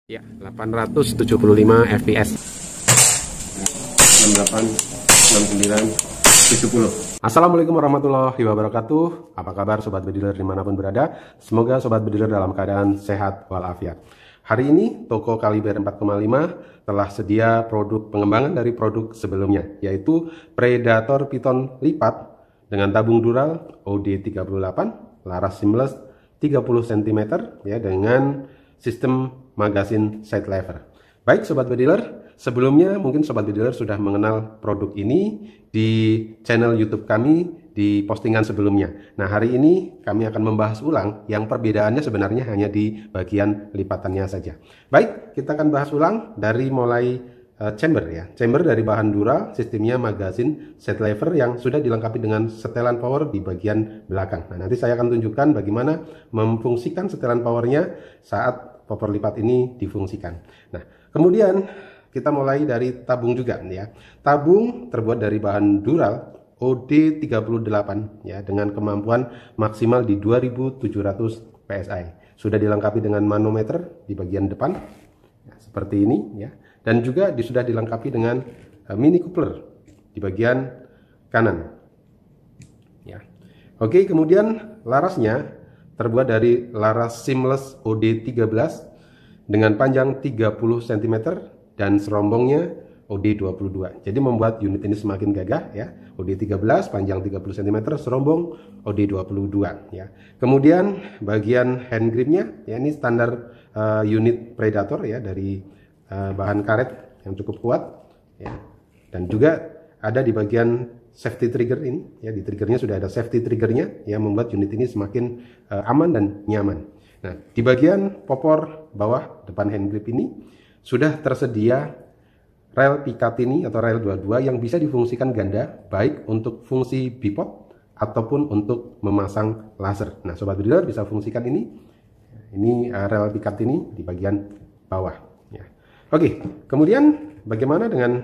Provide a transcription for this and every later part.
Ya, 875 fps. 68, 69, 70. Assalamualaikum warahmatullahi wabarakatuh. Apa kabar sobat bediler dimanapun berada? Semoga sobat bediler dalam keadaan sehat walafiat. Hari ini toko Kaliber 4,5 telah sedia produk pengembangan dari produk sebelumnya, yaitu Predator Python lipat dengan tabung dural OD38, laras seamless 30 cm ya, dengan sistem magazine side lever. Baik sobat bediler, sebelumnya mungkin sobat bediler sudah mengenal produk ini di channel YouTube kami di postingan sebelumnya. Nah, hari ini kami akan membahas ulang yang perbedaannya sebenarnya hanya di bagian lipatannya saja. Baik, kita akan bahas ulang dari mulai chamber ya. Chamber dari bahan dural, sistemnya magazine side lever yang sudah dilengkapi dengan setelan power di bagian belakang. Nah, nanti saya akan tunjukkan bagaimana memfungsikan setelan powernya saat popor lipat ini difungsikan. Nah, kemudian kita mulai dari tabung juga ya. Tabung terbuat dari bahan dural OD38 ya, dengan kemampuan maksimal di 2700 PSI. Sudah dilengkapi dengan manometer di bagian depan ya, seperti ini ya. Dan juga sudah dilengkapi dengan mini coupler di bagian kanan. Ya. Oke, kemudian larasnya terbuat dari laras seamless OD13 dengan panjang 30 cm dan serombongnya OD22. Jadi membuat unit ini semakin gagah ya. OD13 panjang 30 cm, serombong OD22 ya. Kemudian bagian hand gripnya ya, ini standar unit Predator ya, dari bahan karet yang cukup kuat ya, dan juga ada di bagian safety trigger ini ya, di triggernya sudah ada safety triggernya yang membuat unit ini semakin aman dan nyaman. Nah, di bagian popor bawah depan hand grip ini sudah tersedia rel Picatinny atau rel 22 yang bisa difungsikan ganda, baik untuk fungsi bipod ataupun untuk memasang laser. Nah, sobat bediler bisa fungsikan ini rel Picatinny di bagian bawah. Oke, kemudian bagaimana dengan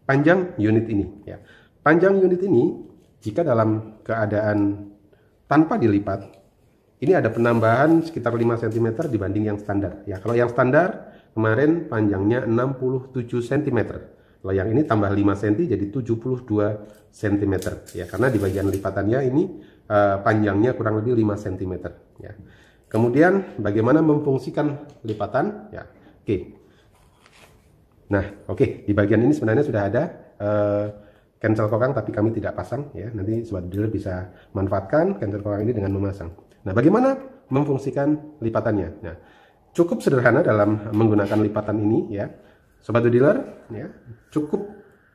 panjang unit ini? Ya, panjang unit ini jika dalam keadaan tanpa dilipat, ini ada penambahan sekitar 5 cm dibanding yang standar. Ya, kalau yang standar kemarin panjangnya 67 cm. Kalau yang ini tambah 5 cm jadi 72 cm. Ya, karena di bagian lipatannya ini panjangnya kurang lebih 5 cm. Ya. Kemudian bagaimana memfungsikan lipatan? Ya, oke. Nah, oke, di bagian ini sebenarnya sudah ada cancel kokang, tapi kami tidak pasang ya. Nanti sobat dealer bisa manfaatkan cancel kokang ini dengan memasang. Nah, bagaimana memfungsikan lipatannya? Nah, cukup sederhana dalam menggunakan lipatan ini ya. Sobat dealer ya, cukup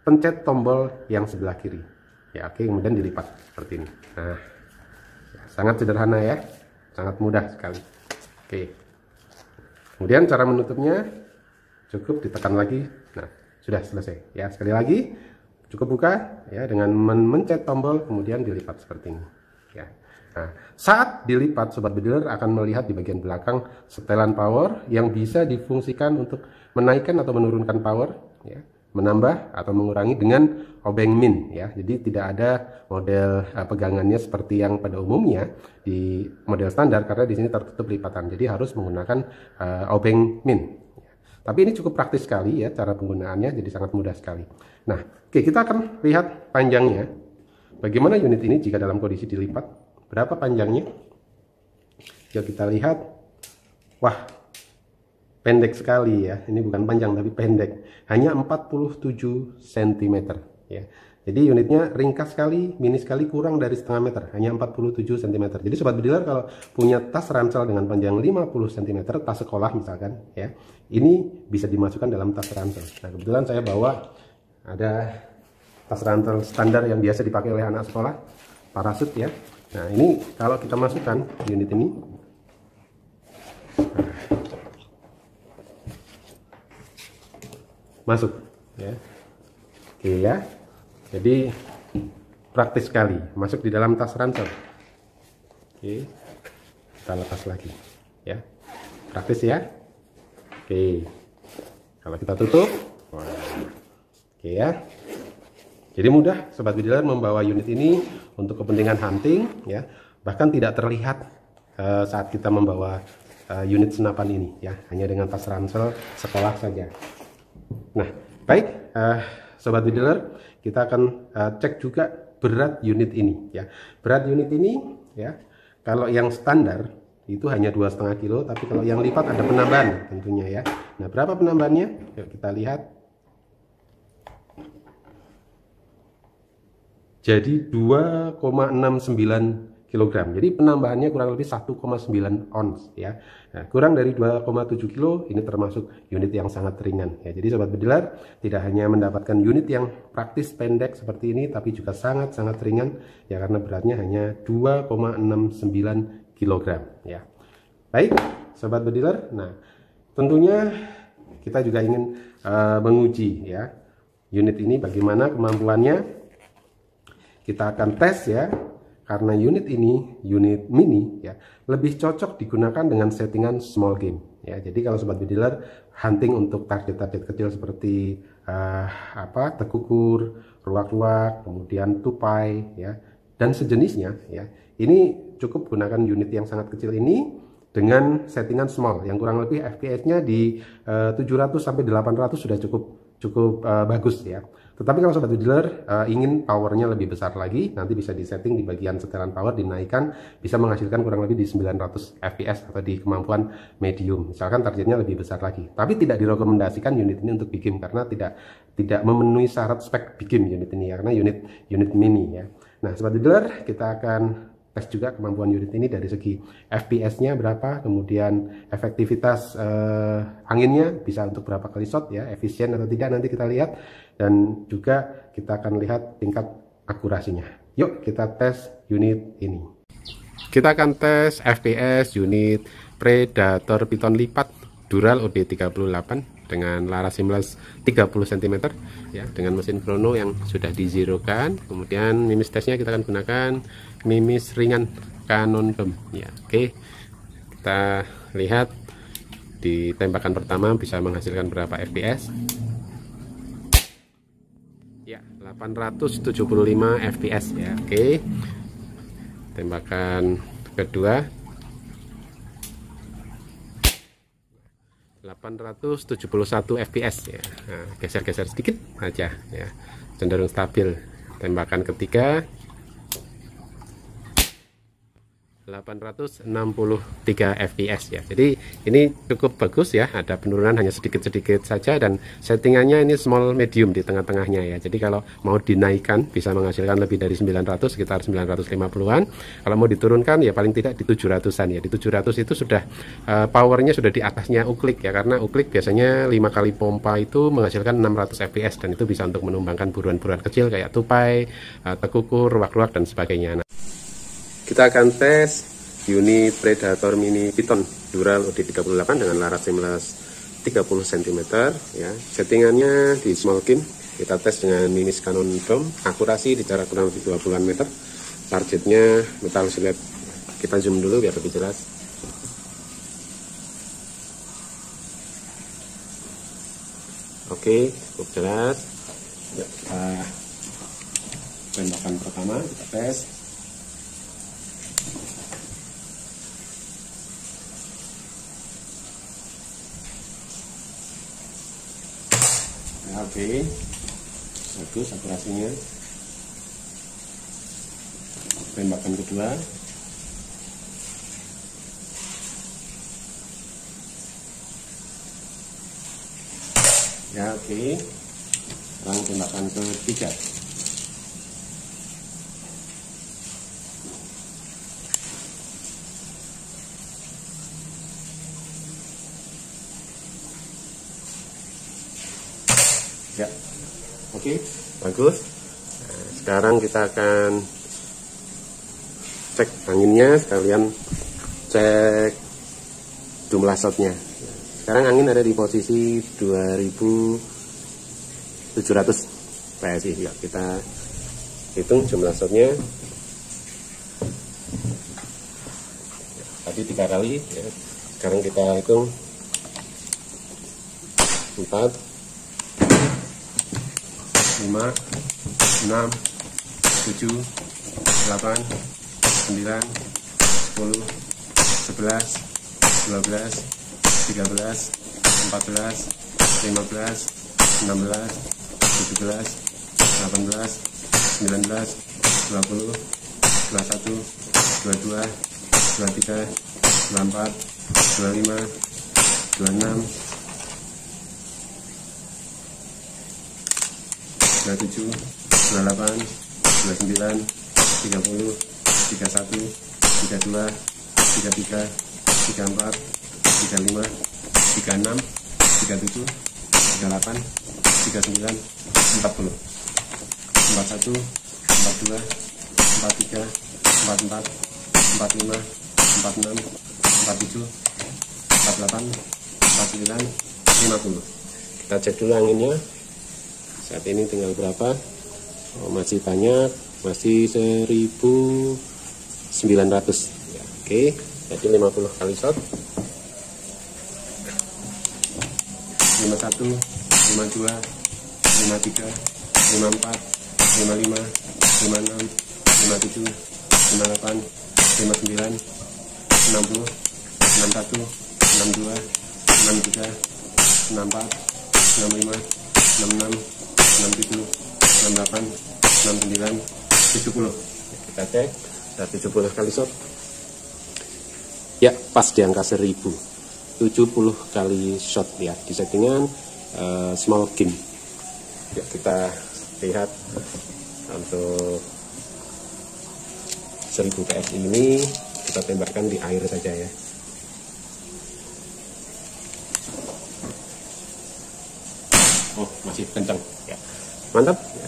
pencet tombol yang sebelah kiri. Ya, oke, kemudian dilipat seperti ini. Nah, sangat sederhana ya. Sangat mudah sekali. Oke. Kemudian cara menutupnya cukup ditekan lagi. Nah, sudah selesai ya. Sekali lagi cukup buka ya dengan mencet tombol kemudian dilipat seperti ini ya. Nah, saat dilipat sobat bediler akan melihat di bagian belakang setelan power yang bisa difungsikan untuk menaikkan atau menurunkan power ya, menambah atau mengurangi dengan obeng min ya. Jadi tidak ada model pegangannya seperti yang pada umumnya di model standar, karena di sini tertutup lipatan. Jadi harus menggunakan obeng min. Tapi ini cukup praktis sekali ya cara penggunaannya, jadi sangat mudah sekali. Nah, oke, kita akan lihat panjangnya. Bagaimana unit ini jika dalam kondisi dilipat? Berapa panjangnya? Jika kita lihat, wah, pendek sekali ya. Ini bukan panjang tapi pendek. Hanya 47 cm ya. Jadi unitnya ringkas sekali, mini sekali, kurang dari setengah meter, hanya 47 cm. Jadi sobat bediler kalau punya tas ransel dengan panjang 50 cm, tas sekolah misalkan ya, ini bisa dimasukkan dalam tas ransel. Nah, kebetulan saya bawa ada tas ransel standar yang biasa dipakai oleh anak sekolah, parasut ya. Nah, ini kalau kita masukkan unit ini, masuk ya. Oke ya. Jadi praktis sekali, masuk di dalam tas ransel. Oke, kita lepas lagi ya. Praktis ya. Oke, kalau kita tutup, oke ya. Jadi mudah sobat bediler membawa unit ini untuk kepentingan hunting ya. Bahkan tidak terlihat saat kita membawa unit senapan ini ya, hanya dengan tas ransel sekolah saja. Nah, baik sobat bediler, kita akan cek juga berat unit ini ya. Berat unit ini ya, kalau yang standar itu hanya 2,5 kilo, tapi kalau yang lipat ada penambahan tentunya ya. Nah, berapa penambahannya? Yuk kita lihat. Jadi 2,69 kg. Jadi penambahannya kurang lebih 1,9 ons ya. Nah, kurang dari 2,7 kilo ini termasuk unit yang sangat ringan ya. Jadi sobat bediler tidak hanya mendapatkan unit yang praktis pendek seperti ini, tapi juga sangat-sangat ringan ya, karena beratnya hanya 2,69 kg ya. Baik sobat bediler, nah tentunya kita juga ingin menguji ya unit ini bagaimana kemampuannya. Kita akan tes ya, karena unit ini unit mini ya, lebih cocok digunakan dengan settingan small game ya. Jadi kalau sobat bediler hunting untuk target-target kecil seperti tekukur, ruak-ruak, kemudian tupai ya, dan sejenisnya ya, ini cukup gunakan unit yang sangat kecil ini dengan settingan small yang kurang lebih FPS-nya di 700 sampai 800 sudah cukup bagus ya. Tetapi kalau sobat bediler ingin powernya lebih besar lagi, nanti bisa disetting di bagian setelan power, dinaikkan, bisa menghasilkan kurang lebih di 900 fps atau di kemampuan medium. Misalkan targetnya lebih besar lagi. Tapi tidak direkomendasikan unit ini untuk big game karena tidak memenuhi syarat spek big game unit ini ya, karena unit mini ya. Nah, sobat bediler, kita akan tes juga kemampuan unit ini dari segi FPS-nya berapa, kemudian efektivitas anginnya bisa untuk berapa kali shot ya, efisien atau tidak nanti kita lihat, dan juga kita akan lihat tingkat akurasinya. Yuk kita tes unit ini. Kita akan tes FPS unit Predator Python lipat Dural OD38 dengan laras simulasi 30 cm ya, dengan mesin chrono yang sudah dizerokan. Kemudian mimis tesnya kita akan gunakan mimis ringan Canon Dome ya. Oke, kita lihat di tembakan pertama bisa menghasilkan berapa fps ya, 875 fps ya. Oke, tembakan kedua 871 fps ya. Nah, geser-geser sedikit aja ya, cenderung stabil. Tembakan ketiga 863 fps ya. Jadi ini cukup bagus ya, ada penurunan hanya sedikit-sedikit saja, dan settingannya ini small medium di tengah-tengahnya ya. Jadi kalau mau dinaikkan bisa menghasilkan lebih dari 900, sekitar 950-an. Kalau mau diturunkan ya paling tidak di 700-an ya. Di 700 itu sudah powernya sudah di atasnya uklik ya, karena uklik biasanya 5 kali pompa itu menghasilkan 600 fps, dan itu bisa untuk menumbangkan buruan-buruan kecil kayak tupai, tekukur, ruak-ruak dan sebagainya. Nah, kita akan tes unit Predator Mini Python Dural OD38 dengan laras simulasi 30 cm ya. Settingannya di small game. Kita tes dengan mimis Canon Dome, akurasi di jarak kurang lebih 20 meter. Targetnya metal slab. Kita zoom dulu biar lebih jelas. Oke, cukup jelas. Ya, kita tembakan pertama kita tes. Oke, bagus akurasinya. Tembakan kedua ya, oke. Sekarang tembakan ketiga ya, oke, bagus. Nah, sekarang kita akan cek anginnya, sekalian cek jumlah shotnya. Sekarang angin ada di posisi 2700 PSI ya. Kita hitung jumlah shotnya. Tadi 3 kali ya. Sekarang kita hitung 4, 5, 6, 7, 8, 9, 10, 11, 12, 13, 14, 15, 16, 17, 18, 19, 20, 21, 22, 23, 24, 25, 26, 27, 28, 29, 30, 31, 32, 33, 34, 35, 36, 37, 38, 39, 40, 41, 42, 43, 44, 45, 46, 47, 48, 49, 50. Kita cek dulu anginnya. Saat ini tinggal berapa? Oh, masih banyak, masih 1900 ya, oke, jadi 50 kali shot. 51, 52, 53, 54, 55, 56, 57, 58, 59, 60, 61, 62, 63, 64, 65, 66, 67, 68, 69, 70. Kita cek, ada 70 kali shot. Ya, pas di angka 1000. 70 kali shot ya, di settingan small game. Ya, kita lihat untuk 1000 PS ini kita tembakkan di air saja ya. Oh, masih kencang ya. Mantap ya.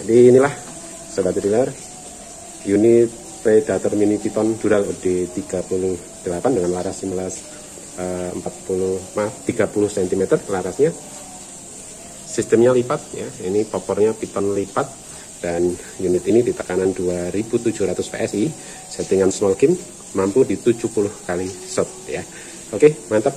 Jadi inilah sobat bediler, unit Predator Mini Python Dural OD38 dengan laras 30 cm larasnya. Sistemnya lipat ya, ini popornya Python lipat, dan unit ini di tekanan 2700 PSI, settingan small game, mampu di 70 kali shot ya. Oke, mantap.